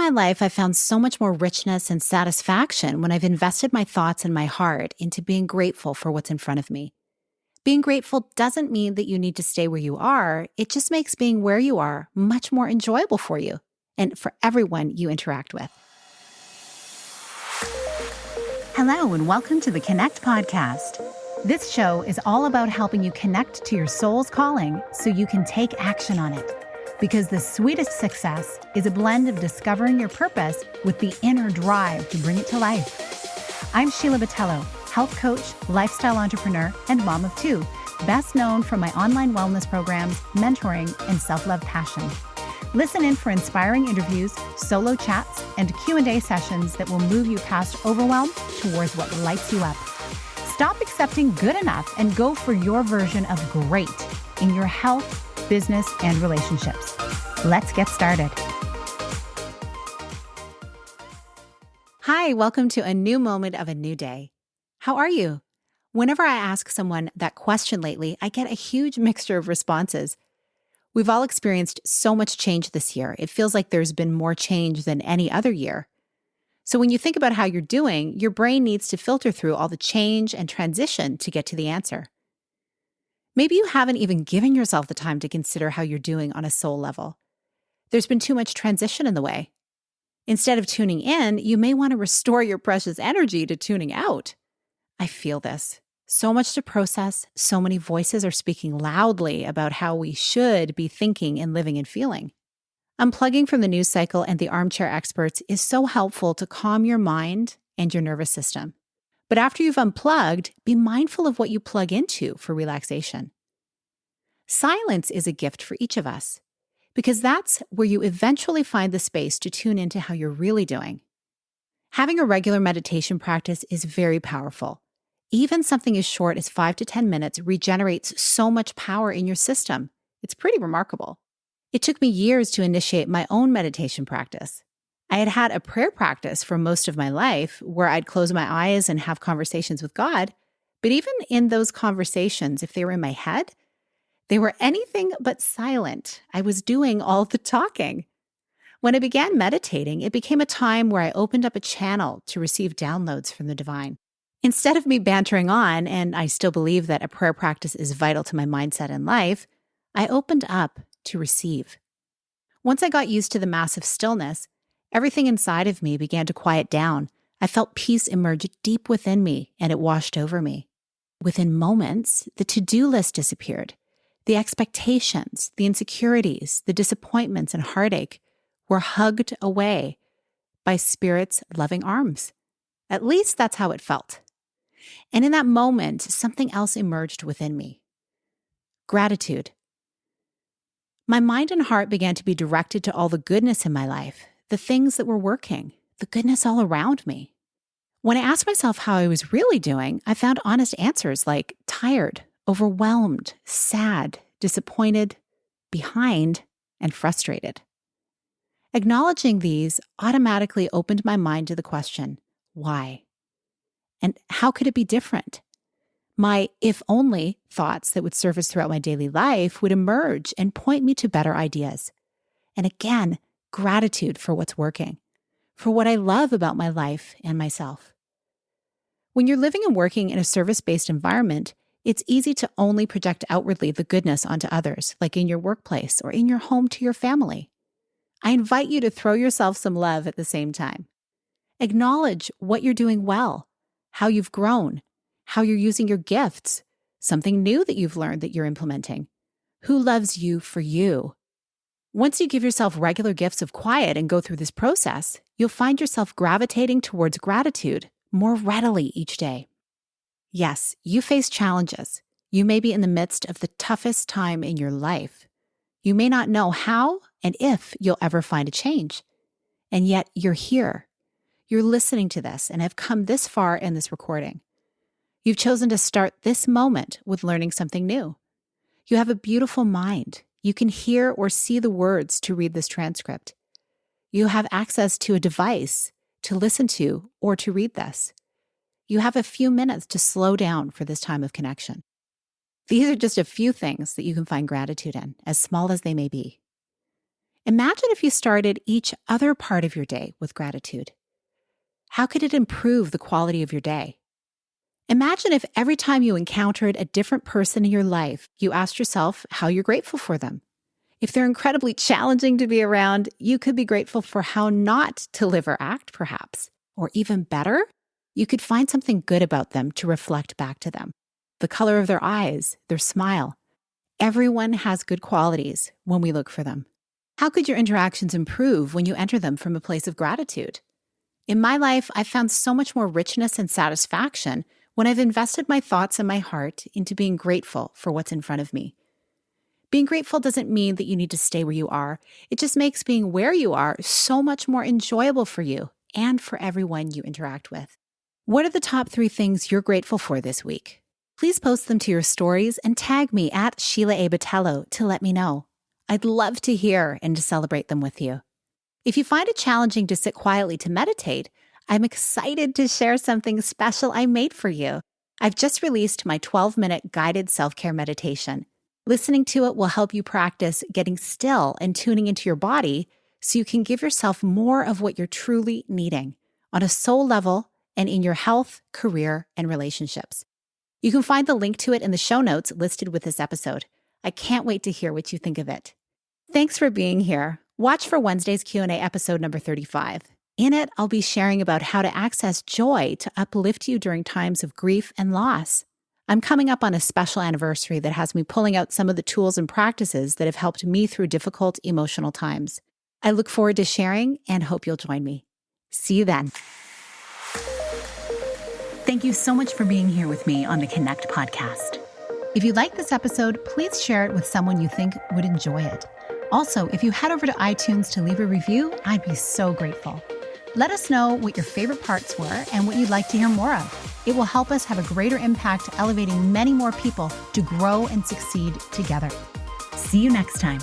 my life, I found so much more richness and satisfaction when I've invested my thoughts and my heart into being grateful for what's in front of me. Being grateful doesn't mean that you need to stay where you are. It just makes being where you are much more enjoyable for you and for everyone you interact with. Hello, and welcome to the Connect podcast. This show is all about helping you connect to your soul's calling so you can take action on it. Because the sweetest success is a blend of discovering your purpose with the inner drive to bring it to life. I'm Sheila Botelho, health coach, lifestyle entrepreneur, and mom of two, best known for my online wellness programs, mentoring, and self-love passion. Listen in for inspiring interviews, solo chats, and Q&A sessions that will move you past overwhelm towards what lights you up. Stop accepting good enough and go for your version of great in your health, business, and relationships. Let's get started. Hi, welcome to a new moment of a new day. How are you? Whenever I ask someone that question lately, I get a huge mixture of responses. We've all experienced so much change this year. It feels like there's been more change than any other year. So when you think about how you're doing, your brain needs to filter through all the change and transition to get to the answer. Maybe you haven't even given yourself the time to consider how you're doing on a soul level. There's been too much transition in the way. Instead of tuning in, you may want to restore your precious energy to tuning out. I feel this. So much to process, so many voices are speaking loudly about how we should be thinking and living and feeling. Unplugging from the news cycle and the armchair experts is so helpful to calm your mind and your nervous system. But after you've unplugged, be mindful of what you plug into for relaxation. Silence is a gift for each of us, because that's where you eventually find the space to tune into how you're really doing. Having a regular meditation practice is very powerful. Even something as short as 5 to 10 minutes regenerates so much power in your system. It's pretty remarkable. It took me years to initiate my own meditation practice. I had had a prayer practice for most of my life where I'd close my eyes and have conversations with God. But even in those conversations, if they were in my head, they were anything but silent. I was doing all the talking. When I began meditating, it became a time where I opened up a channel to receive downloads from the divine. Instead of me bantering on, and I still believe that a prayer practice is vital to my mindset and life, I opened up to receive. Once I got used to the massive stillness, everything inside of me began to quiet down. I felt peace emerge deep within me, and it washed over me. Within moments, the to-do list disappeared. The expectations, the insecurities, the disappointments and heartache were hugged away by Spirit's loving arms. At least that's how it felt. And in that moment, something else emerged within me. Gratitude. My mind and heart began to be directed to all the goodness in my life, the things that were working, the goodness all around me. When I asked myself how I was really doing, I found honest answers like tired, overwhelmed, sad, disappointed, behind, and frustrated. Acknowledging these automatically opened my mind to the question, why? And how could it be different? My if only thoughts that would surface throughout my daily life would emerge and point me to better ideas. And again, gratitude for what's working, for what I love about my life and myself. When you're living and working in a service-based environment, it's easy to only project outwardly the goodness onto others, like in your workplace or in your home to your family. I invite you to throw yourself some love at the same time. Acknowledge what you're doing well, how you've grown, how you're using your gifts, something new that you've learned that you're implementing. Who loves you for you? Once you give yourself regular gifts of quiet and go through this process, you'll find yourself gravitating towards gratitude more readily each day. Yes, you face challenges. You may be in the midst of the toughest time in your life. You may not know how and if you'll ever find a change. And yet you're here. You're listening to this and have come this far in this recording. You've chosen to start this moment with learning something new. You have a beautiful mind. You can hear or see the words to read this transcript. You have access to a device to listen to or to read this. You have a few minutes to slow down for this time of connection. These are just a few things that you can find gratitude in, as small as they may be. Imagine if you started each other part of your day with gratitude. How could it improve the quality of your day? Imagine if every time you encountered a different person in your life, you asked yourself how you're grateful for them. If they're incredibly challenging to be around, you could be grateful for how not to live or act, perhaps. Or even better, you could find something good about them to reflect back to them. The color of their eyes, their smile. Everyone has good qualities when we look for them. How could your interactions improve when you enter them from a place of gratitude? In my life, I've found so much more richness and satisfaction when I've invested my thoughts and my heart into being grateful for what's in front of me. Being grateful doesn't mean that you need to stay where you are. It just makes being where you are so much more enjoyable for you and for everyone you interact with. What are the top 3 things you're grateful for this week? Please post them to your stories and tag me at Sheila Botelho to let me know. I'd love to hear and to celebrate them with you. If you find it challenging to sit quietly to meditate, I'm excited to share something special I made for you. I've just released my 12-minute guided self-care meditation. Listening to it will help you practice getting still and tuning into your body so you can give yourself more of what you're truly needing on a soul level and in your health, career, and relationships. You can find the link to it in the show notes listed with this episode. I can't wait to hear what you think of it. Thanks for being here. Watch for Wednesday's Q&A episode number 35. In it, I'll be sharing about how to access joy to uplift you during times of grief and loss. I'm coming up on a special anniversary that has me pulling out some of the tools and practices that have helped me through difficult emotional times. I look forward to sharing and hope you'll join me. See you then. Thank you so much for being here with me on the Connect podcast. If you like this episode, please share it with someone you think would enjoy it. Also, if you head over to iTunes to leave a review, I'd be so grateful. Let us know what your favorite parts were and what you'd like to hear more of. It will help us have a greater impact, elevating many more people to grow and succeed together. See you next time.